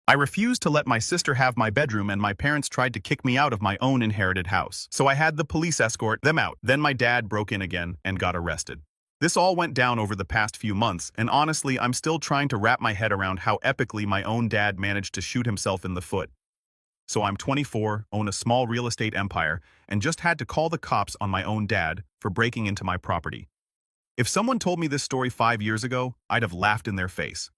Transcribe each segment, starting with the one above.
I refused to let my sister have my bedroom, and my parents tried to kick me out of my own inherited house. So I had the police escort them out. Then my dad broke in again and got arrested. This all went down over the past few months, and honestly, I'm still trying to wrap my head around how epically my own dad managed to shoot himself in the foot. So I'm 24, own a small real estate empire, and just had to call the cops on my own dad for breaking into my property. If someone told me this story 5 years ago, I'd have laughed in their face.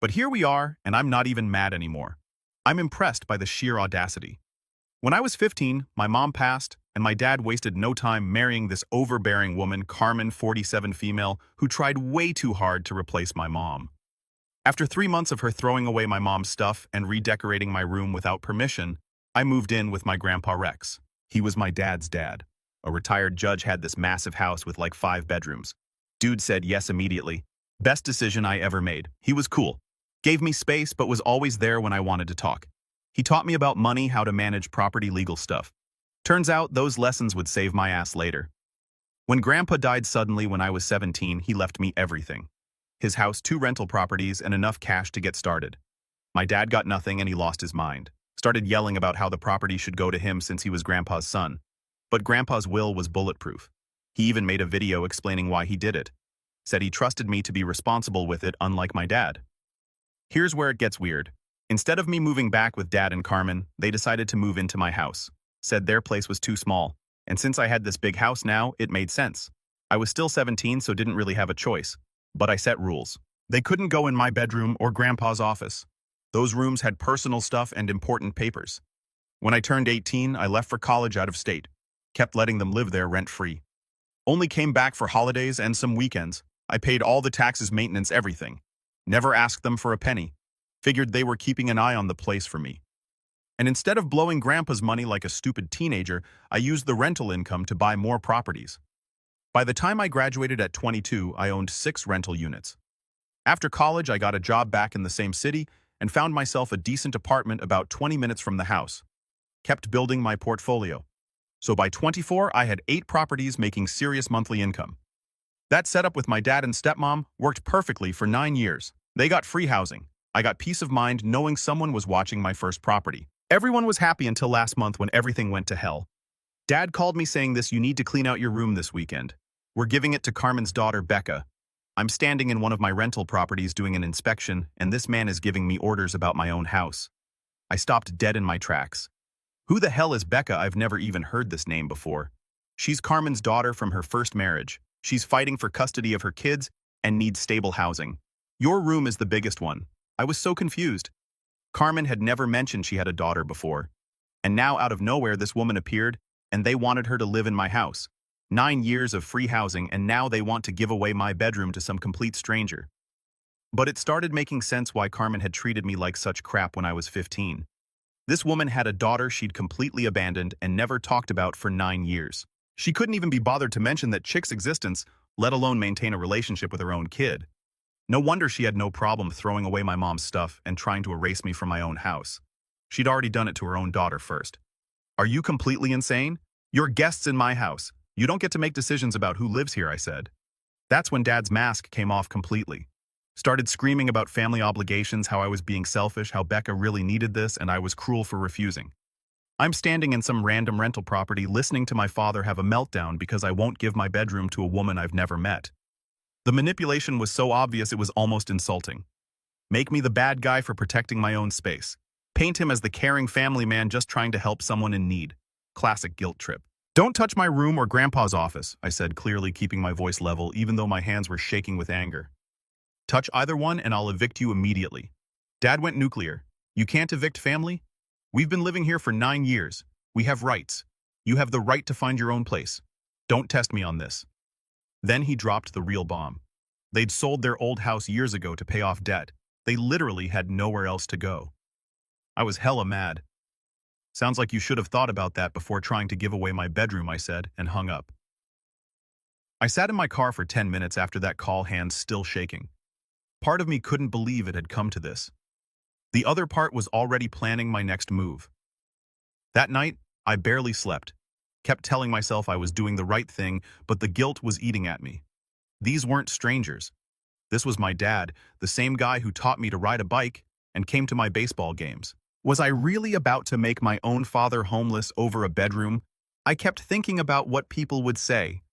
But here we are, and I'm not even mad anymore. I'm impressed by the sheer audacity. When I was 15, my mom passed, and my dad wasted no time marrying this overbearing woman, Carmen, 47 female, who tried way too hard to replace my mom. After 3 months of her throwing away my mom's stuff and redecorating my room without permission, I moved in with my grandpa Rex. He was my dad's dad. A retired judge had this massive house with like 5 bedrooms. Dude said yes immediately. Best decision I ever made. He was cool. Gave me space but was always there when I wanted to talk. He taught me about money, how to manage property legal stuff. Turns out those lessons would save my ass later. When Grandpa died suddenly when I was 17, he left me everything. His house, 2 rental properties, and enough cash to get started. My dad got nothing and he lost his mind. Started yelling about how the property should go to him since he was Grandpa's son. But Grandpa's will was bulletproof. He even made a video explaining why he did it. Said he trusted me to be responsible with it, unlike my dad. Here's where it gets weird. Instead of me moving back with Dad and Carmen, they decided to move into my house. Said their place was too small, and since I had this big house now, it made sense. I was still 17, so didn't really have a choice. But I set rules. They couldn't go in my bedroom or Grandpa's office. Those rooms had personal stuff and important papers. When I turned 18, I left for college out of state. Kept letting them live there rent-free. Only came back for holidays and some weekends. I paid all the taxes, maintenance, everything. Never asked them for a penny. Figured they were keeping an eye on the place for me. And instead of blowing Grandpa's money like a stupid teenager, I used the rental income to buy more properties. By the time I graduated at 22, I owned 6 rental units. After college, I got a job back in the same city and found myself a decent apartment about 20 minutes from the house. Kept building my portfolio. So by 24, I had 8 properties making serious monthly income. That setup with my dad and stepmom worked perfectly for 9 years. They got free housing. I got peace of mind knowing someone was watching my first property. Everyone was happy until last month when everything went to hell. Dad called me saying you need to clean out your room this weekend. We're giving it to Carmen's daughter, Becca. I'm standing in one of my rental properties doing an inspection, and this man is giving me orders about my own house. I stopped dead in my tracks. Who the hell is Becca? I've never even heard this name before. She's Carmen's daughter from her first marriage. She's fighting for custody of her kids and needs stable housing. Your room is the biggest one. I was so confused. Carmen had never mentioned she had a daughter before. And now out of nowhere this woman appeared, and they wanted her to live in my house. 9 years of free housing, and now they want to give away my bedroom to some complete stranger. But it started making sense why Carmen had treated me like such crap when I was 15. This woman had a daughter she'd completely abandoned and never talked about for 9 years. She couldn't even be bothered to mention that chick's existence, let alone maintain a relationship with her own kid. No wonder she had no problem throwing away my mom's stuff and trying to erase me from my own house. She'd already done it to her own daughter first. Are you completely insane? You're guests in my house. You don't get to make decisions about who lives here, I said. That's when Dad's mask came off completely. Started screaming about family obligations, how I was being selfish, how Becca really needed this, and I was cruel for refusing. I'm standing in some random rental property listening to my father have a meltdown because I won't give my bedroom to a woman I've never met. The manipulation was so obvious it was almost insulting. Make me the bad guy for protecting my own space. Paint him as the caring family man just trying to help someone in need. Classic guilt trip. Don't touch my room or Grandpa's office, I said, clearly keeping my voice level even though my hands were shaking with anger. Touch either one and I'll evict you immediately. Dad went nuclear. You can't evict family? We've been living here for 9 years. We have rights. You have the right to find your own place. Don't test me on this. Then he dropped the real bomb. They'd sold their old house years ago to pay off debt. They literally had nowhere else to go. I was hella mad. Sounds like you should have thought about that before trying to give away my bedroom, I said, and hung up. I sat in my car for 10 minutes after that call, hands still shaking. Part of me couldn't believe it had come to this. The other part was already planning my next move. That night, I barely slept. Kept telling myself I was doing the right thing, but the guilt was eating at me. These weren't strangers. This was my dad, the same guy who taught me to ride a bike and came to my baseball games. Was I really about to make my own father homeless over a bedroom? I kept thinking about what people would say.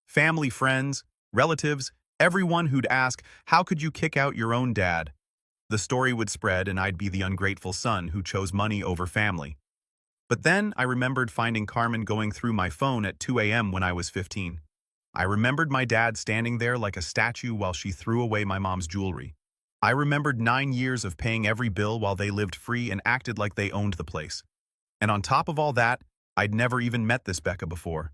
Family, friends, relatives, everyone who'd ask, how could you kick out your own dad? The story would spread and I'd be the ungrateful son who chose money over family. But then I remembered finding Carmen going through my phone at 2 a.m. when I was 15. I remembered my dad standing there like a statue while she threw away my mom's jewelry. I remembered 9 years of paying every bill while they lived free and acted like they owned the place. And on top of all that, I'd never even met this Becca before.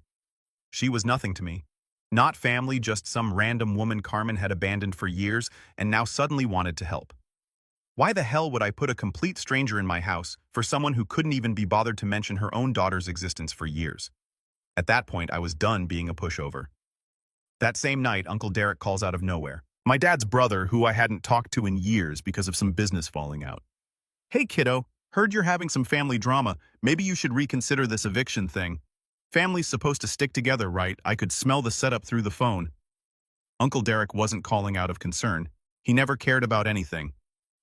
She was nothing to me. Not family, just some random woman Carmen had abandoned for years and now suddenly wanted to help. Why the hell would I put a complete stranger in my house for someone who couldn't even be bothered to mention her own daughter's existence for years? At that point, I was done being a pushover. That same night, Uncle Derek calls out of nowhere. My dad's brother, who I hadn't talked to in years because of some business falling out. Hey kiddo, heard you're having some family drama. Maybe you should reconsider this eviction thing. Family's supposed to stick together, right? I could smell the setup through the phone. Uncle Derek wasn't calling out of concern. He never cared about anything.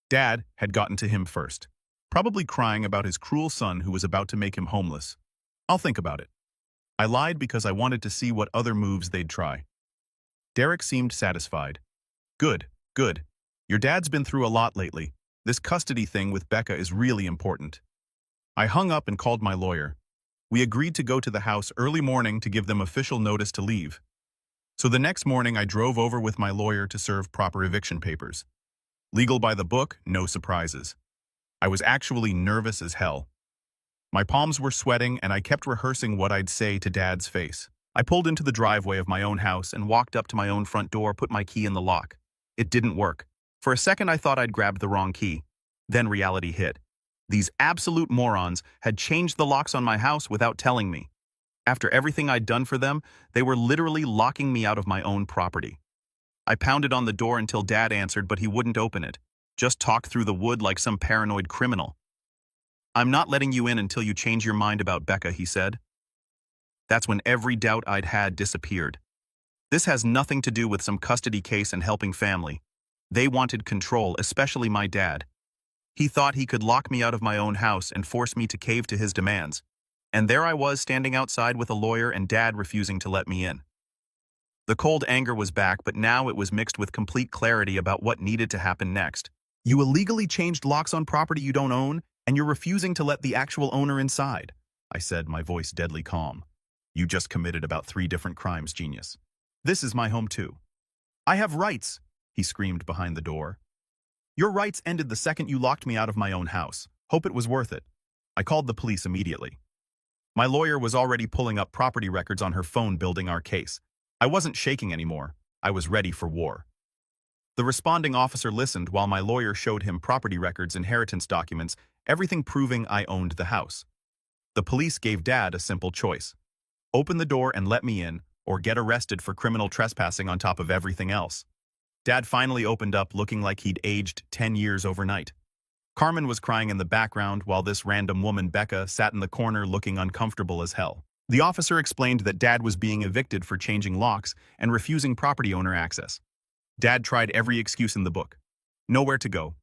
Dad had gotten to him first, probably crying about his cruel son who was about to make him homeless. I'll think about it. I lied because I wanted to see what other moves they'd try. Derek seemed satisfied. Good, good. Your dad's been through a lot lately. This custody thing with Becca is really important. I hung up and called my lawyer. We agreed to go to the house early morning to give them official notice to leave. So the next morning I drove over with my lawyer to serve proper eviction papers. Legal by the book, no surprises. I was actually nervous as hell. My palms were sweating and I kept rehearsing what I'd say to Dad's face. I pulled into the driveway of my own house and walked up to my own front door, put my key in the lock. It didn't work. For a second I thought I'd grabbed the wrong key. Then reality hit. These absolute morons had changed the locks on my house without telling me. After everything I'd done for them, they were literally locking me out of my own property. I pounded on the door until Dad answered, but he wouldn't open it. Just talked through the wood like some paranoid criminal. I'm not letting you in until you change your mind about Becca, he said. That's when every doubt I'd had disappeared. This has nothing to do with some custody case and helping family. They wanted control, especially my dad. He thought he could lock me out of my own house and force me to cave to his demands. And there I was standing outside with a lawyer and Dad refusing to let me in. The cold anger was back, but now it was mixed with complete clarity about what needed to happen next. You illegally changed locks on property you don't own, and you're refusing to let the actual owner inside, I said, my voice deadly calm. You just committed about 3 different crimes, genius. This is my home too. I have rights, he screamed behind the door. Your rights ended the second you locked me out of my own house. Hope it was worth it. I called the police immediately. My lawyer was already pulling up property records on her phone building our case. I wasn't shaking anymore. I was ready for war. The responding officer listened while my lawyer showed him property records, inheritance documents, everything proving I owned the house. The police gave Dad a simple choice. Open the door and let me in, or get arrested for criminal trespassing on top of everything else. Dad finally opened up, looking like he'd aged 10 years overnight. Carmen was crying in the background while this random woman, Becca, sat in the corner looking uncomfortable as hell. The officer explained that Dad was being evicted for changing locks and refusing property owner access. Dad tried every excuse in the book. Nowhere to go.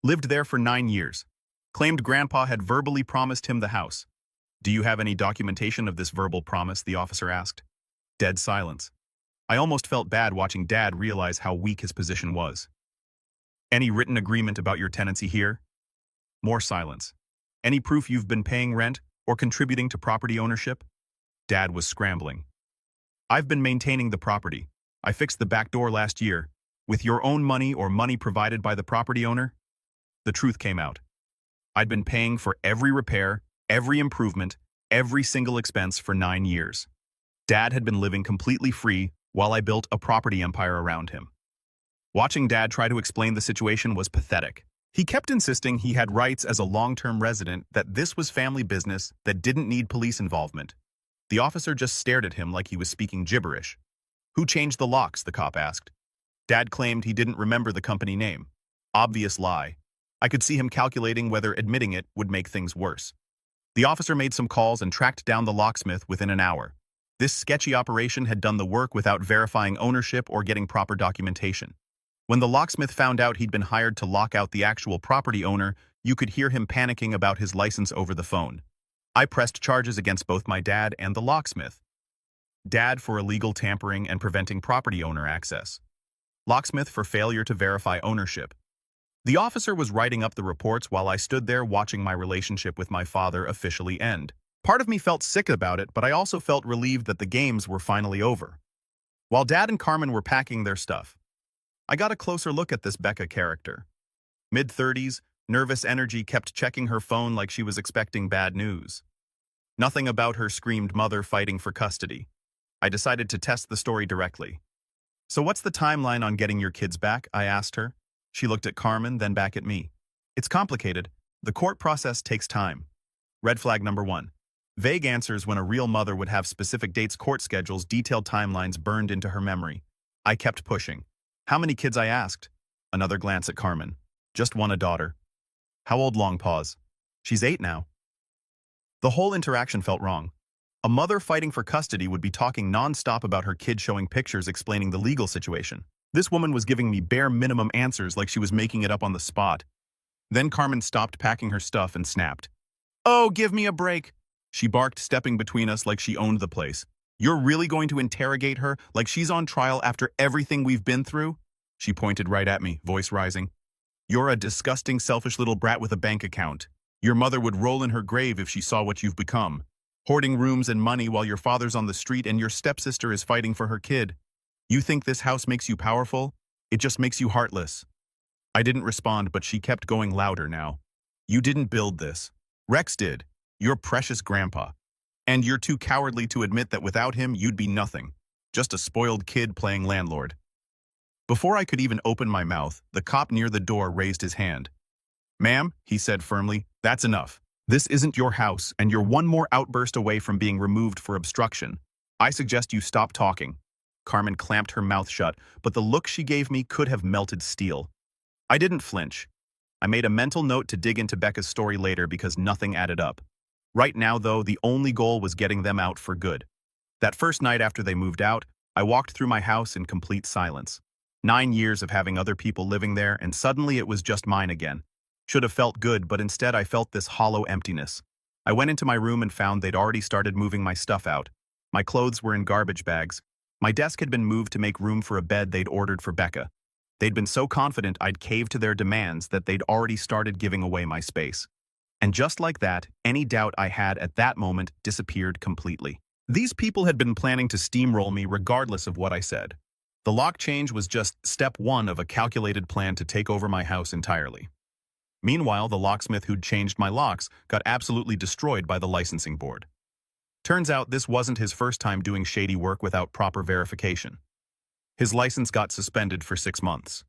Lived there for 9 years. Claimed Grandpa had verbally promised him the house. Do you have any documentation of this verbal promise? The officer asked. Dead silence. I almost felt bad watching Dad realize how weak his position was. Any written agreement about your tenancy here? More silence. Any proof you've been paying rent or contributing to property ownership? Dad was scrambling. I've been maintaining the property. I fixed the back door last year. With your own money or money provided by the property owner? The truth came out. I'd been paying for every repair, every improvement, every single expense for 9 years. Dad had been living completely free while I built a property empire around him. Watching Dad try to explain the situation was pathetic. He kept insisting he had rights as a long-term resident, that this was family business that didn't need police involvement. The officer just stared at him like he was speaking gibberish. Who changed the locks? The cop asked. Dad claimed he didn't remember the company name. Obvious lie. I could see him calculating whether admitting it would make things worse. The officer made some calls and tracked down the locksmith within an hour. This sketchy operation had done the work without verifying ownership or getting proper documentation. When the locksmith found out he'd been hired to lock out the actual property owner, you could hear him panicking about his license over the phone. I pressed charges against both my dad and the locksmith. Dad for illegal tampering and preventing property owner access. Locksmith for failure to verify ownership. The officer was writing up the reports while I stood there watching my relationship with my father officially end. Part of me felt sick about it, but I also felt relieved that the games were finally over. While Dad and Carmen were packing their stuff, I got a closer look at this Becca character. Mid-30s, nervous energy, kept checking her phone like she was expecting bad news. Nothing about her screamed mother fighting for custody. I decided to test the story directly. "So what's the timeline on getting your kids back?" I asked her. She looked at Carmen, then back at me. "It's complicated. The court process takes time." Red flag number 1. Vague answers when a real mother would have specific dates, court schedules, detailed timelines burned into her memory. I kept pushing. "How many kids?" I asked. Another glance at Carmen. "Just one, a daughter." "How old?" Long pause. "She's 8 now." The whole interaction felt wrong. A mother fighting for custody would be talking non-stop about her kid, showing pictures, explaining the legal situation. This woman was giving me bare minimum answers like she was making it up on the spot. Then Carmen stopped packing her stuff and snapped. "Oh, give me a break!" She barked, stepping between us like she owned the place. "You're really going to interrogate her like she's on trial after everything we've been through?" She pointed right at me, voice rising. "You're a disgusting, selfish little brat with a bank account. Your mother would roll in her grave if she saw what you've become. Hoarding rooms and money while your father's on the street and your stepsister is fighting for her kid. You think this house makes you powerful? It just makes you heartless." I didn't respond, but she kept going louder now. "You didn't build this. Rex did. Your precious grandpa. And you're too cowardly to admit that without him, you'd be nothing. Just a spoiled kid playing landlord." Before I could even open my mouth, the cop near the door raised his hand. "Ma'am," he said firmly, "that's enough. This isn't your house, and you're one more outburst away from being removed for obstruction. I suggest you stop talking." Carmen clamped her mouth shut, but the look she gave me could have melted steel. I didn't flinch. I made a mental note to dig into Becca's story later because nothing added up. Right now, though, the only goal was getting them out for good. That first night after they moved out, I walked through my house in complete silence. 9 years of having other people living there, and suddenly it was just mine again. Should have felt good, but instead I felt this hollow emptiness. I went into my room and found they'd already started moving my stuff out. My clothes were in garbage bags. My desk had been moved to make room for a bed they'd ordered for Becca. They'd been so confident I'd cave to their demands that they'd already started giving away my space. And just like that, any doubt I had at that moment disappeared completely. These people had been planning to steamroll me regardless of what I said. The lock change was just step 1 of a calculated plan to take over my house entirely. Meanwhile, the locksmith who'd changed my locks got absolutely destroyed by the licensing board. Turns out this wasn't his first time doing shady work without proper verification. His license got suspended for 6 months.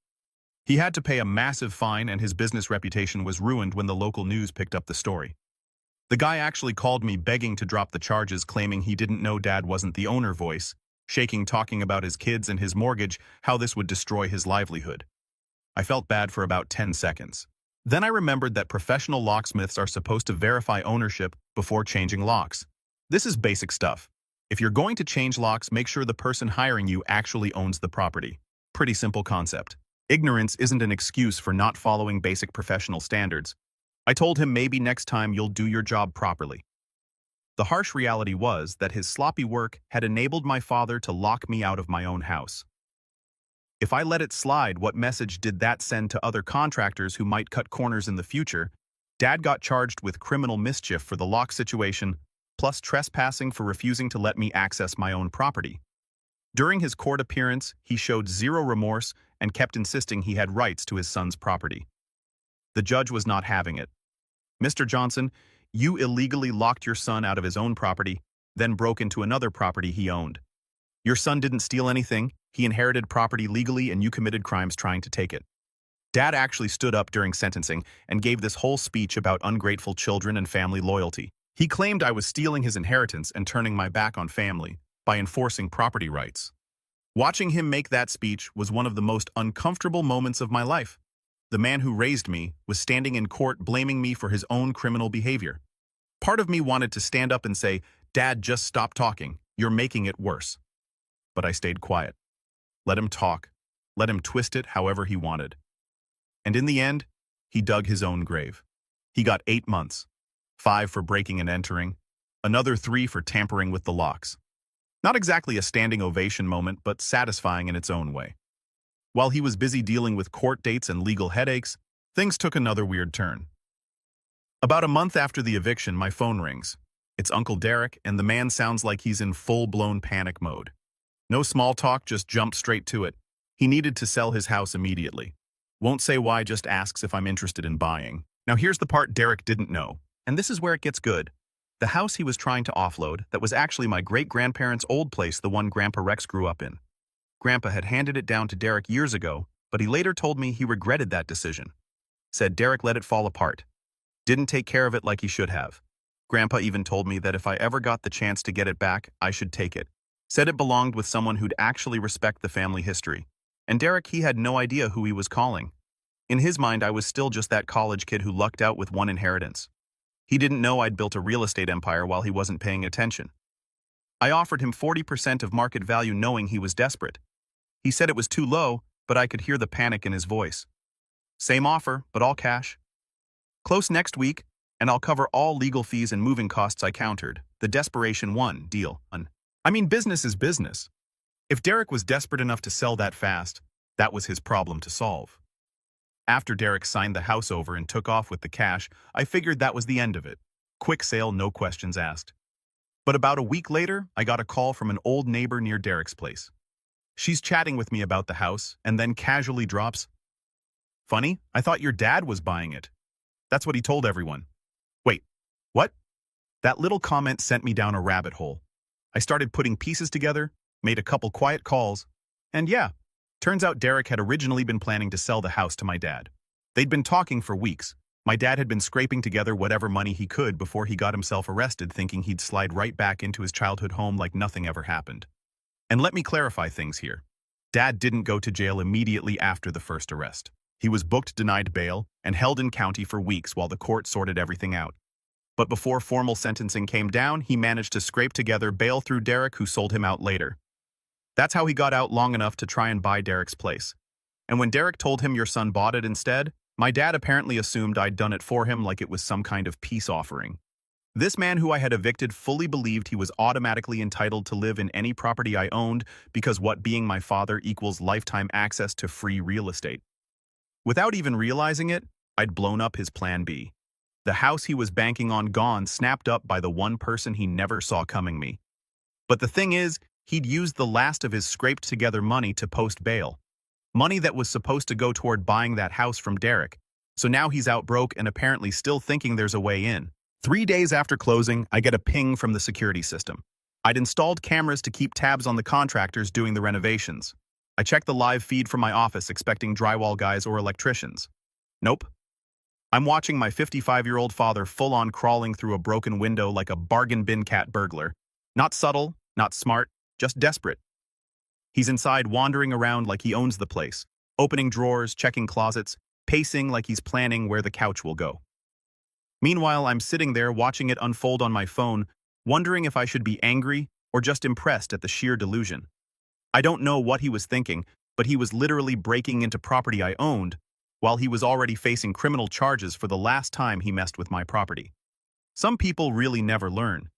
He had to pay a massive fine, and his business reputation was ruined when the local news picked up the story. The guy actually called me begging to drop the charges, claiming he didn't know Dad wasn't the owner, voice, shaking, talking about his kids and his mortgage, how this would destroy his livelihood. I felt bad for about 10 seconds. Then I remembered that professional locksmiths are supposed to verify ownership before changing locks. This is basic stuff. If you're going to change locks, make sure the person hiring you actually owns the property. Pretty simple concept. Ignorance isn't an excuse for not following basic professional standards. I told him maybe next time you'll do your job properly. The harsh reality was that his sloppy work had enabled my father to lock me out of my own house. If I let it slide, what message did that send to other contractors who might cut corners in the future? Dad got charged with criminal mischief for the lock situation, plus trespassing for refusing to let me access my own property. During his court appearance, he showed zero remorse and kept insisting he had rights to his son's property. The judge was not having it. "Mr. Johnson, you illegally locked your son out of his own property, then broke into another property he owned. Your son didn't steal anything. He inherited property legally, and you committed crimes trying to take it." Dad actually stood up during sentencing and gave this whole speech about ungrateful children and family loyalty. He claimed I was stealing his inheritance and turning my back on family by enforcing property rights. Watching him make that speech was one of the most uncomfortable moments of my life. The man who raised me was standing in court blaming me for his own criminal behavior. Part of me wanted to stand up and say, "Dad, just stop talking. You're making it worse." But I stayed quiet. Let him talk. let him twist it however he wanted. And in the end, he dug his own grave. He got 8 months, 5 for breaking and entering, another 3 for tampering with the locks. Not exactly a standing ovation moment, but satisfying in its own way. While he was busy dealing with court dates and legal headaches, things took another weird turn. About a month after the eviction, my phone rings. It's Uncle Derek, and the man sounds like he's in full-blown panic mode. No small talk, just jumped straight to it. He needed to sell his house immediately. Won't say why, just asks if I'm interested in buying. Now here's the part Derek didn't know, and this is where it gets good. The house he was trying to offload, that was actually my great-grandparents' old place, the one Grandpa Rex grew up in. Grandpa had handed it down to Derek years ago, but he later told me he regretted that decision. Said Derek let it fall apart. Didn't take care of it like he should have. Grandpa even told me that if I ever got the chance to get it back, I should take it. Said it belonged with someone who'd actually respect the family history. And Derek, he had no idea who he was calling. In his mind, I was still just that college kid who lucked out with one inheritance. He didn't know I'd built a real estate empire while he wasn't paying attention. I offered him 40% of market value knowing he was desperate. He said it was too low, but I could hear the panic in his voice. Same offer, but all cash. Close next week, and I'll cover all legal fees and moving costs I countered. The desperation won deal. I mean, business is business. If Derek was desperate enough to sell that fast, that was his problem to solve. After Derek signed the house over and took off with the cash, I figured that was the end of it. Quick sale, no questions asked. But about a week later, I got a call from an old neighbor near Derek's place. She's chatting with me about the house, and then casually drops, "Funny, I thought your dad was buying it." That's what he told everyone. Wait, what? That little comment sent me down a rabbit hole. I started putting pieces together, made a couple quiet calls, and yeah, turns out Derek had originally been planning to sell the house to my dad. They'd been talking for weeks. My dad had been scraping together whatever money he could before he got himself arrested, thinking he'd slide right back into his childhood home like nothing ever happened. And let me clarify things here. Dad didn't go to jail immediately after the first arrest. He was booked, denied bail, and held in county for weeks while the court sorted everything out. But before formal sentencing came down, he managed to scrape together bail through Derek, who sold him out later. That's how he got out long enough to try and buy Derek's place. And when Derek told him your son bought it instead, my dad apparently assumed I'd done it for him like it was some kind of peace offering. This man who I had evicted fully believed he was automatically entitled to live in any property I owned because what being my father equals lifetime access to free real estate. Without even realizing it, I'd blown up his plan B. The house he was banking on gone, snapped up by the one person he never saw coming me. But the thing is, he'd used the last of his scraped-together money to post bail. Money that was supposed to go toward buying that house from Derek. So now he's out broke and apparently still thinking there's a way in. 3 days after closing, I get a ping from the security system. I'd installed cameras to keep tabs on the contractors doing the renovations. I checked the live feed from my office expecting drywall guys or electricians. Nope. I'm watching my 55-year-old father full-on crawling through a broken window like a bargain bin cat burglar. Not subtle, not smart, just desperate. He's inside wandering around like he owns the place, opening drawers, checking closets, pacing like he's planning where the couch will go. Meanwhile, I'm sitting there watching it unfold on my phone, wondering if I should be angry or just impressed at the sheer delusion. I don't know what he was thinking, but he was literally breaking into property I owned, while he was already facing criminal charges for the last time he messed with my property. Some people really never learn.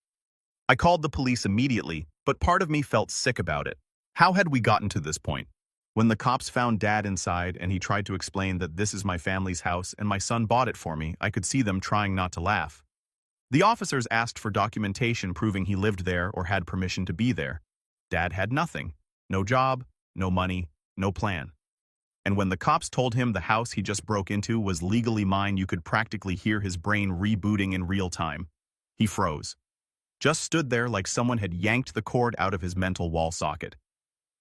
I called the police immediately, but part of me felt sick about it. How had we gotten to this point? When the cops found Dad inside and he tried to explain that this is my family's house and my son bought it for me, I could see them trying not to laugh. The officers asked for documentation proving he lived there or had permission to be there. Dad had nothing. No job, no money, no plan. And when the cops told him the house he just broke into was legally mine, you could practically hear his brain rebooting in real time. He froze. Just stood there like someone had yanked the cord out of his mental wall socket.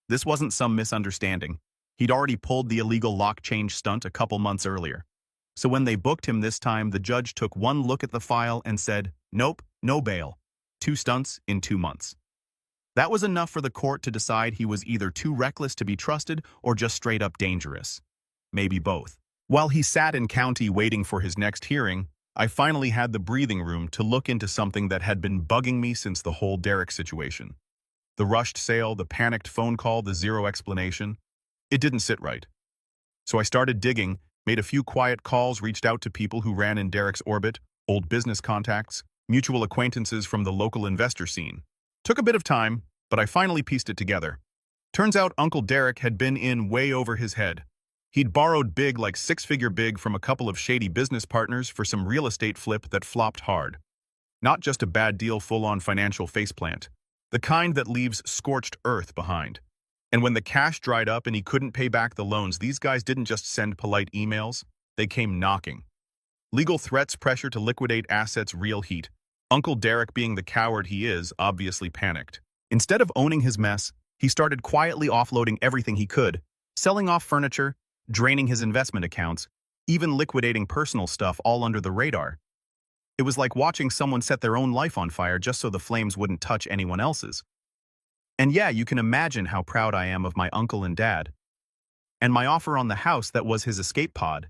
This wasn't some misunderstanding. He'd already pulled the illegal lock change stunt a couple months earlier. So when they booked him this time, the judge took one look at the file and said, "Nope, no bail. 2 stunts in 2 months." That was enough for the court to decide he was either too reckless to be trusted or just straight up dangerous. Maybe both. While he sat in county waiting for his next hearing, I finally had the breathing room to look into something that had been bugging me since the whole Derek situation. The rushed sale, the panicked phone call, the zero explanation. It didn't sit right. So I started digging, made a few quiet calls, reached out to people who ran in Derek's orbit, old business contacts, mutual acquaintances from the local investor scene. Took a bit of time, but I finally pieced it together. Turns out Uncle Derek had been in way over his head. He'd borrowed big, like six-figure big, from a couple of shady business partners for some real estate flip that flopped hard. Not just a bad deal, full-on financial faceplant. The kind that leaves scorched earth behind. And when the cash dried up and he couldn't pay back the loans, these guys didn't just send polite emails, they came knocking. Legal threats, pressure to liquidate assets, real heat. Uncle Derek, being the coward he is, obviously panicked. Instead of owning his mess, he started quietly offloading everything he could, selling off furniture, draining his investment accounts, even liquidating personal stuff, all under the radar. It was like watching someone set their own life on fire just so the flames wouldn't touch anyone else's. And yeah, you can imagine how proud I am of my uncle and dad. And my offer on the house that was his escape pod.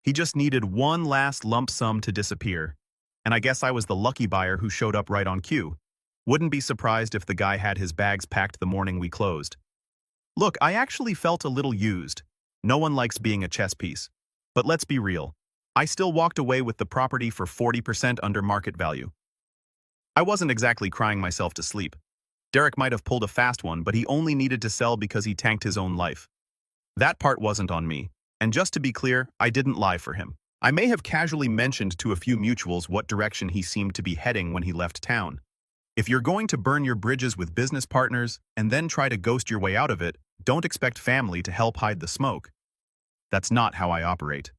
He just needed one last lump sum to disappear. And I guess I was the lucky buyer who showed up right on cue. Wouldn't be surprised if the guy had his bags packed the morning we closed. Look, I actually felt a little used. No one likes being a chess piece. But let's be real. I still walked away with the property for 40% under market value. I wasn't exactly crying myself to sleep. Derek might have pulled a fast one, but he only needed to sell because he tanked his own life. That part wasn't on me. And just to be clear, I didn't lie for him. I may have casually mentioned to a few mutuals what direction he seemed to be heading when he left town. If you're going to burn your bridges with business partners and then try to ghost your way out of it, don't expect family to help hide the smoke. That's not how I operate.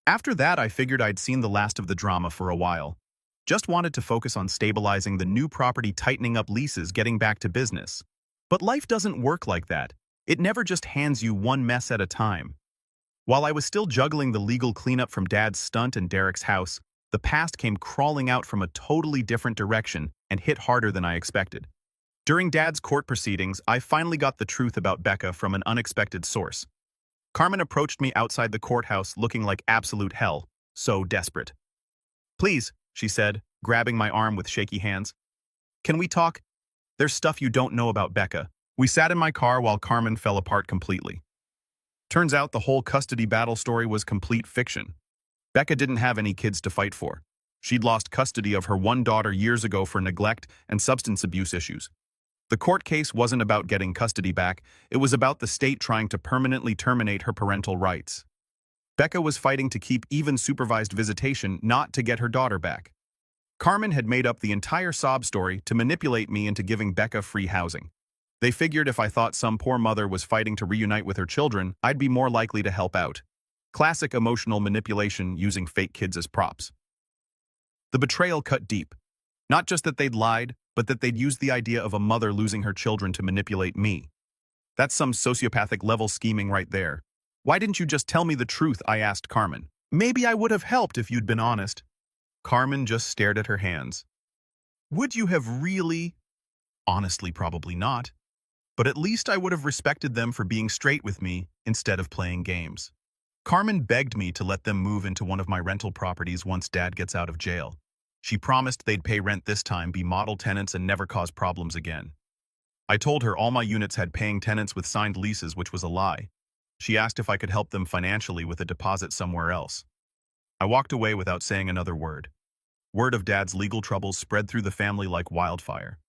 After that, I figured I'd seen the last of the drama for a while. Just wanted to focus on stabilizing the new property, tightening up leases, getting back to business. But life doesn't work like that. It never just hands you one mess at a time. While I was still juggling the legal cleanup from Dad's stunt and Derek's house, the past came crawling out from a totally different direction and hit harder than I expected. During Dad's court proceedings, I finally got the truth about Becca from an unexpected source. Carmen approached me outside the courthouse looking like absolute hell, so desperate. "Please," she said, grabbing my arm with shaky hands. "Can we talk? There's stuff you don't know about Becca." We sat in my car while Carmen fell apart completely. Turns out the whole custody battle story was complete fiction. Becca didn't have any kids to fight for. She'd lost custody of her one daughter years ago for neglect and substance abuse issues. The court case wasn't about getting custody back, it was about the state trying to permanently terminate her parental rights. Becca was fighting to keep even supervised visitation, not to get her daughter back. Carmen had made up the entire sob story to manipulate me into giving Becca free housing. They figured if I thought some poor mother was fighting to reunite with her children, I'd be more likely to help out. Classic emotional manipulation using fake kids as props. The betrayal cut deep. Not just that they'd lied, but that they'd used the idea of a mother losing her children to manipulate me. That's some sociopathic level scheming right there. "Why didn't you just tell me the truth?" I asked Carmen. "Maybe I would have helped if you'd been honest." Carmen just stared at her hands. "Would you have really?" "Honestly, probably not. But at least I would have respected them for being straight with me instead of playing games." Carmen begged me to let them move into one of my rental properties once Dad gets out of jail. She promised they'd pay rent this time, be model tenants, and never cause problems again. I told her all my units had paying tenants with signed leases, which was a lie. She asked if I could help them financially with a deposit somewhere else. I walked away without saying another word. Word of Dad's legal troubles spread through the family like wildfire.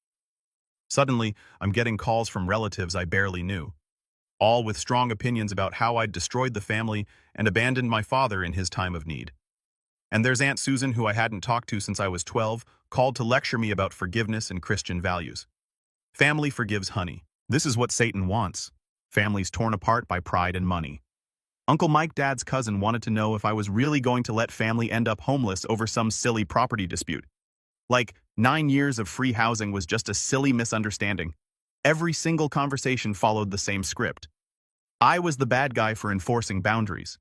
Suddenly, I'm getting calls from relatives I barely knew, all with strong opinions about how I'd destroyed the family and abandoned my father in his time of need. And there's Aunt Susan, who I hadn't talked to since I was 12, called to lecture me about forgiveness and Christian values. Family forgives honey. This is what Satan wants. Families torn apart by pride and money. Uncle Mike, Dad's cousin, wanted to know if I was really going to let family end up homeless over some silly property dispute. Like, 9 years of free housing was just a silly misunderstanding. Every single conversation followed the same script. I was the bad guy for enforcing boundaries.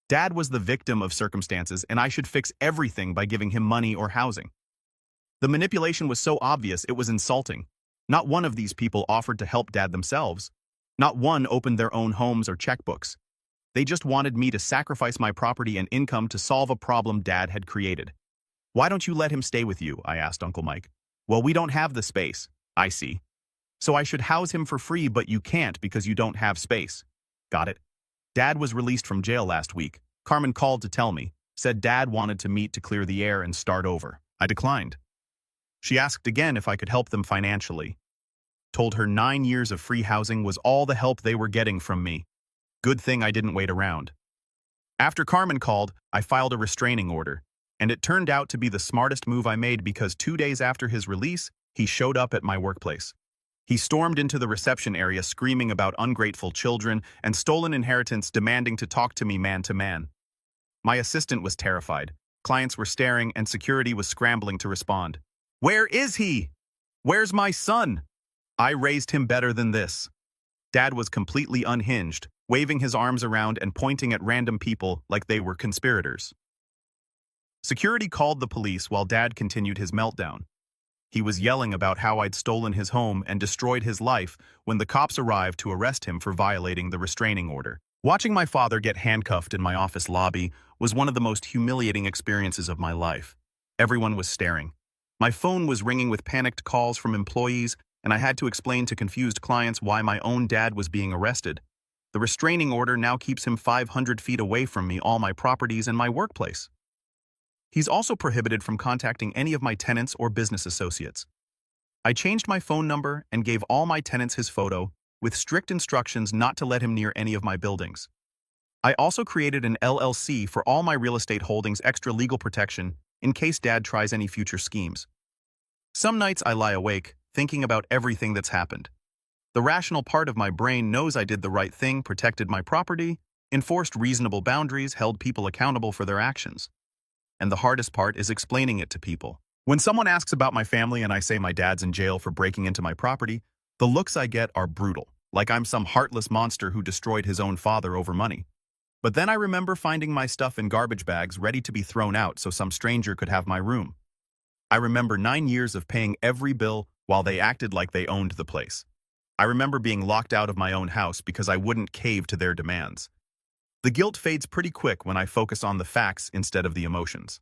Dad was the victim of circumstances, and I should fix everything by giving him money or housing. The manipulation was so obvious it was insulting. Not one of these people offered to help Dad themselves. Not one opened their own homes or checkbooks. They just wanted me to sacrifice my property and income to solve a problem Dad had created. "Why don't you let him stay with you?" I asked Uncle Mike. "Well, we don't have the space." "I see." So I should house him for free, but you can't because you don't have space. Got it. Dad was released from jail last week. Carmen called to tell me, said Dad wanted to meet to clear the air and start over. I declined. She asked again if I could help them financially. Told her 9 years of free housing was all the help they were getting from me. Good thing I didn't wait around. After Carmen called, I filed a restraining order, and it turned out to be the smartest move I made because 2 days after his release, he showed up at my workplace. He stormed into the reception area screaming about ungrateful children and stolen inheritance, demanding to talk to me man to man. My assistant was terrified. Clients were staring and security was scrambling to respond. Where is he? Where's my son? I raised him better than this. Dad was completely unhinged, waving his arms around and pointing at random people like they were conspirators. Security called the police while Dad continued his meltdown. He was yelling about how I'd stolen his home and destroyed his life when the cops arrived to arrest him for violating the restraining order. Watching my father get handcuffed in my office lobby was one of the most humiliating experiences of my life. Everyone was staring. My phone was ringing with panicked calls from employees, and I had to explain to confused clients why my own dad was being arrested. The restraining order now keeps him 500 feet away from me, all my properties, and my workplace. He's also prohibited from contacting any of my tenants or business associates. I changed my phone number and gave all my tenants his photo, with strict instructions not to let him near any of my buildings. I also created an LLC for all my real estate holdings, extra legal protection in case Dad tries any future schemes. Some nights I lie awake, thinking about everything that's happened. The rational part of my brain knows I did the right thing, protected my property, enforced reasonable boundaries, held people accountable for their actions. And the hardest part is explaining it to people. When someone asks about my family and I say my dad's in jail for breaking into my property, the looks I get are brutal, like I'm some heartless monster who destroyed his own father over money. But then I remember finding my stuff in garbage bags ready to be thrown out so some stranger could have my room. I remember 9 years of paying every bill while they acted like they owned the place. I remember being locked out of my own house because I wouldn't cave to their demands. The guilt fades pretty quick when I focus on the facts instead of the emotions.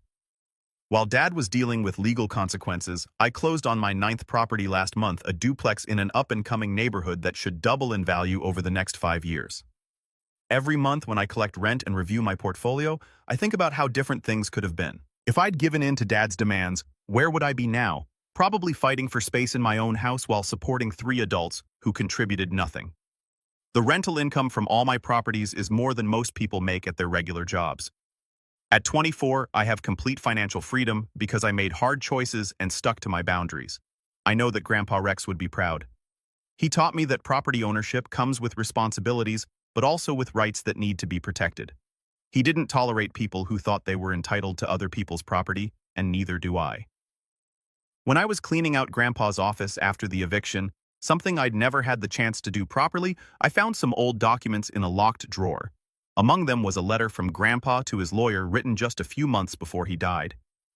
While Dad was dealing with legal consequences, I closed on my 9th property last month, a duplex in an up-and-coming neighborhood that should double in value over the next 5 years. Every month when I collect rent and review my portfolio, I think about how different things could have been. If I'd given in to Dad's demands, where would I be now? Probably fighting for space in my own house while supporting 3 adults who contributed nothing. The rental income from all my properties is more than most people make at their regular jobs. At 24, I have complete financial freedom because I made hard choices and stuck to my boundaries. I know that Grandpa Rex would be proud. He taught me that property ownership comes with responsibilities, but also with rights that need to be protected. He didn't tolerate people who thought they were entitled to other people's property, and neither do I. When I was cleaning out Grandpa's office after the eviction, something I'd never had the chance to do properly, I found some old documents in a locked drawer. Among them was a letter from Grandpa to his lawyer written just a few months before he died.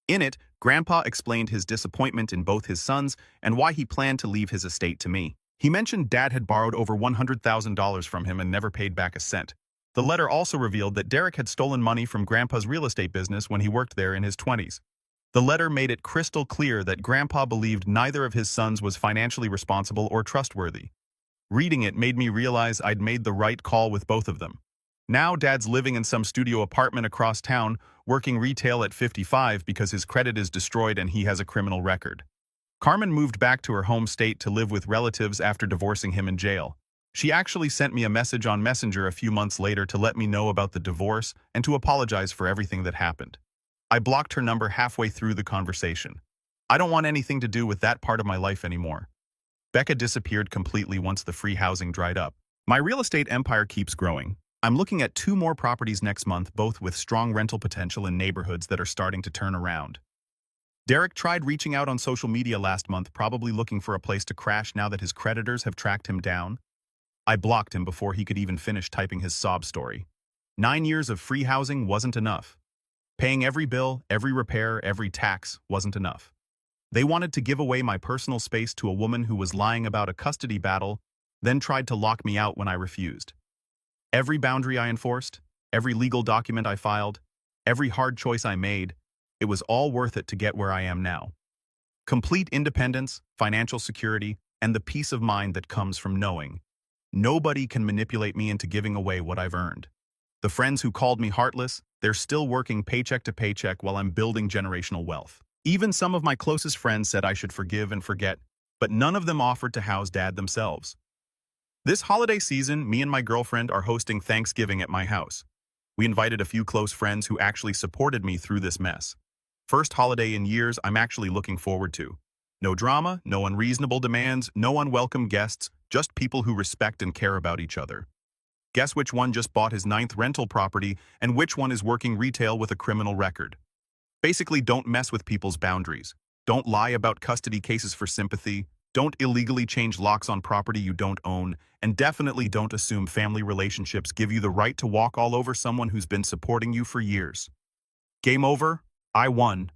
In it, Grandpa explained his disappointment in both his sons and why he planned to leave his estate to me. He mentioned Dad had borrowed over $100,000 from him and never paid back a cent. The letter also revealed that Derek had stolen money from Grandpa's real estate business when he worked there in his 20s. The letter made it crystal clear that Grandpa believed neither of his sons was financially responsible or trustworthy. Reading it made me realize I'd made the right call with both of them. Now Dad's living in some studio apartment across town, working retail at 55 because his credit is destroyed and he has a criminal record. Carmen moved back to her home state to live with relatives after divorcing him in jail. She actually sent me a message on Messenger a few months later to let me know about the divorce and to apologize for everything that happened. I blocked her number halfway through the conversation. I don't want anything to do with that part of my life anymore. Becca disappeared completely once the free housing dried up. My real estate empire keeps growing. I'm looking at 2 more properties next month, both with strong rental potential in neighborhoods that are starting to turn around. Derek tried reaching out on social media last month, probably looking for a place to crash now that his creditors have tracked him down. I blocked him before he could even finish typing his sob story. 9 years of free housing wasn't enough. Paying every bill, every repair, every tax wasn't enough. They wanted to give away my personal space to a woman who was lying about a custody battle, then tried to lock me out when I refused. Every boundary I enforced, every legal document I filed, every hard choice I made, it was all worth it to get where I am now. Complete independence, financial security, and the peace of mind that comes from knowing nobody can manipulate me into giving away what I've earned. The friends who called me heartless, they're still working paycheck to paycheck while I'm building generational wealth. Even some of my closest friends said I should forgive and forget, but none of them offered to house Dad themselves. This holiday season, me and my girlfriend are hosting Thanksgiving at my house. We invited a few close friends who actually supported me through this mess. First holiday in years I'm actually looking forward to. No drama, no unreasonable demands, no unwelcome guests, just people who respect and care about each other. Guess which one just bought his 9th rental property and which one is working retail with a criminal record. Basically, don't mess with people's boundaries. Don't lie about custody cases for sympathy. Don't illegally change locks on property you don't own. And definitely don't assume family relationships give you the right to walk all over someone who's been supporting you for years. Game over? I won.